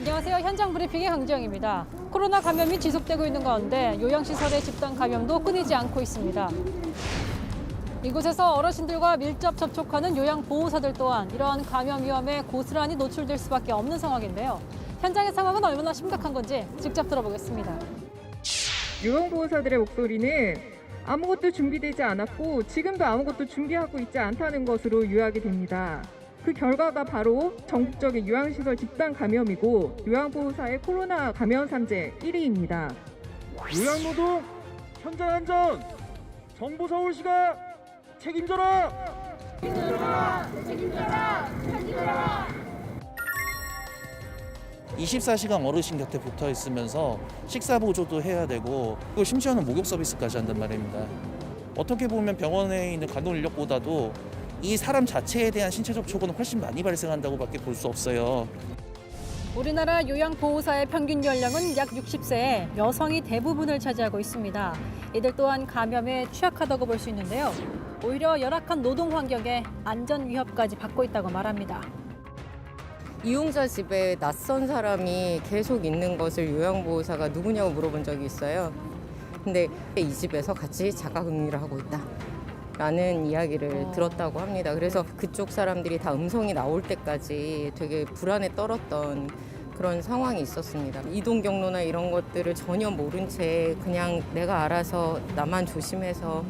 안녕하세요. 현장 브리핑의 강지영입니다. 코로나 감염이 지속되고 있는 가운데 요양시설의 집단 감염도 끊이지 않고 있습니다. 이곳에서 어르신들과 밀접 접촉하는 요양보호사들 또한 이러한 감염 위험에 고스란히 노출될 수밖에 없는 상황인데요. 현장의 상황은 얼마나 심각한 건지 직접 들어보겠습니다. 요양보호사들의 목소리는 아무것도 준비되지 않았고 지금도 아무것도 준비하고 있지 않다는 것으로 요약이 됩니다. 그 결과가 바로 전국적인 요양시설 집단 감염이고 요양보호사의 코로나 감염 산재 1위입니다. 요양노동 현장 안전 정부 서울시가 책임져라! 24시간 어르신 곁에 붙어 있으면서 식사 보조도 해야 되고 그리고 심지어는 목욕 서비스까지 한단 말입니다. 어떻게 보면 병원에 있는 간호 인력보다도 이 사람 자체에 대한 신체 접촉은 훨씬 많이 발생한다고밖에 볼 수 없어요. 우리나라 요양보호사의 평균 연령은 약 60세에 여성이 대부분을 차지하고 있습니다. 이들 또한 감염에 취약하다고 볼 수 있는데요. 오히려 열악한 노동 환경에 안전 위협까지 받고 있다고 말합니다. 이용자 집에 낯선 사람이 계속 있는 것을 요양보호사가 누구냐고 물어본 적이 있어요. 근데 이 집에서 같이 자가격리를 하고 있다. 라는 이야기를 들었다고 합니다. 그래서 그쪽 사람들이 다 음성이 나올 때까지 되게 불안에 떨었던 그런 상황이 있었습니다. 이동 경로나 이런 것들을 전혀 모른 채 그냥 내가 알아서 나만 조심해서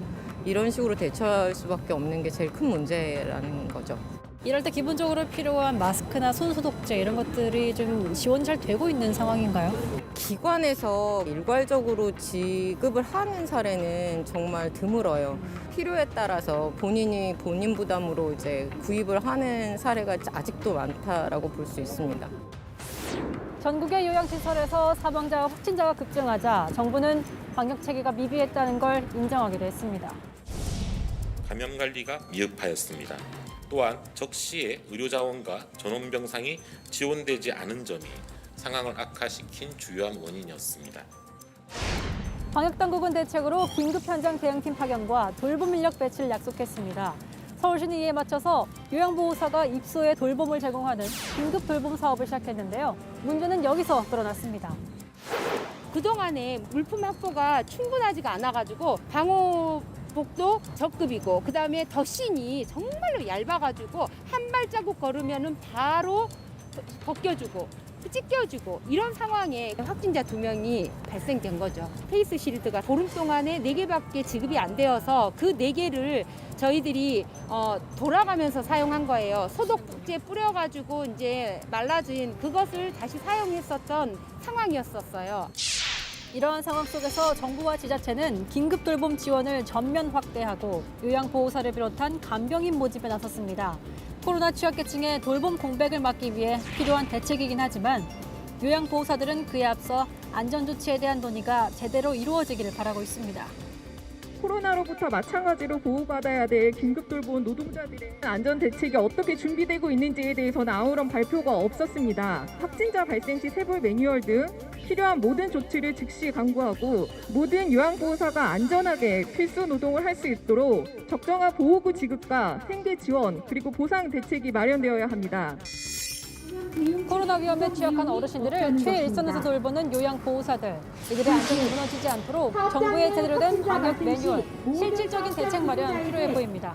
이런 식으로 대처할 수밖에 없는 게 제일 큰 문제라는 거죠. 이럴 때 기본적으로 필요한 마스크나 손소독제 이런 것들이 좀 지원이 잘 되고 있는 상황인가요? 기관에서 일괄적으로 지급을 하는 사례는 정말 드물어요. 필요에 따라서 본인이 본인 부담으로 이제 구입을 하는 사례가 아직도 많다라고 볼 수 있습니다. 전국의 요양시설에서 사망자와 확진자가 급증하자 정부는 방역 체계가 미비했다는 걸 인정하기도 했습니다. 감염 관리가 미흡하였습니다. 또한 적시에 의료자원과 전원병상이 지원되지 않은 점이 상황을 악화시킨 주요한 원인이었습니다. 방역당국은 대책으로 긴급 현장 대응팀 파견과 돌봄 인력 배치를 약속했습니다. 서울시는 이에 맞춰서 요양보호사가 입소에 돌봄을 제공하는 긴급 돌봄 사업을 시작했는데요. 문제는 여기서 드러났습니다. 그동안에 물품 확보가 충분하지가 않아가지고 방호복도 적급이고 그다음에 덧신이 정말로 얇아가지고 한 발자국 걸으면은 바로 벗겨주고 찢겨지고 이런 상황에 확진자 2명이 발생된 거죠. 페이스 실드가 보름 동안에 4개밖에 지급이 안 되어서 그 4개를 저희들이 돌아가면서 사용한 거예요. 소독제 뿌려가지고 이제 말라진 그것을 다시 사용했었던 상황이었었어요. 이러한 상황 속에서 정부와 지자체는 긴급 돌봄 지원을 전면 확대하고 요양보호사를 비롯한 간병인 모집에 나섰습니다. 코로나 취약계층의 돌봄 공백을 막기 위해 필요한 대책이긴 하지만 요양보호사들은 그에 앞서 안전조치에 대한 논의가 제대로 이루어지기를 바라고 있습니다. 코로나로부터 마찬가지로 보호받아야 될 긴급돌봄 노동자들의 안전 대책이 어떻게 준비되고 있는지에 대해서는 아무런 발표가 없었습니다. 확진자 발생 시 세부 매뉴얼 등 필요한 모든 조치를 즉시 강구하고 모든 요양보호사가 안전하게 필수 노동을 할 수 있도록 적정한 보호구 지급과 생계 지원 그리고 보상 대책이 마련되어야 합니다. 코로나 위험에 취약한 어르신들을 최일선에서 돌보는 요양보호사들. 이들의 안전이 무너지지 않도록 정부의 제대로 된 방역 매뉴얼, 실질적인 대책 마련 필요해 보입니다.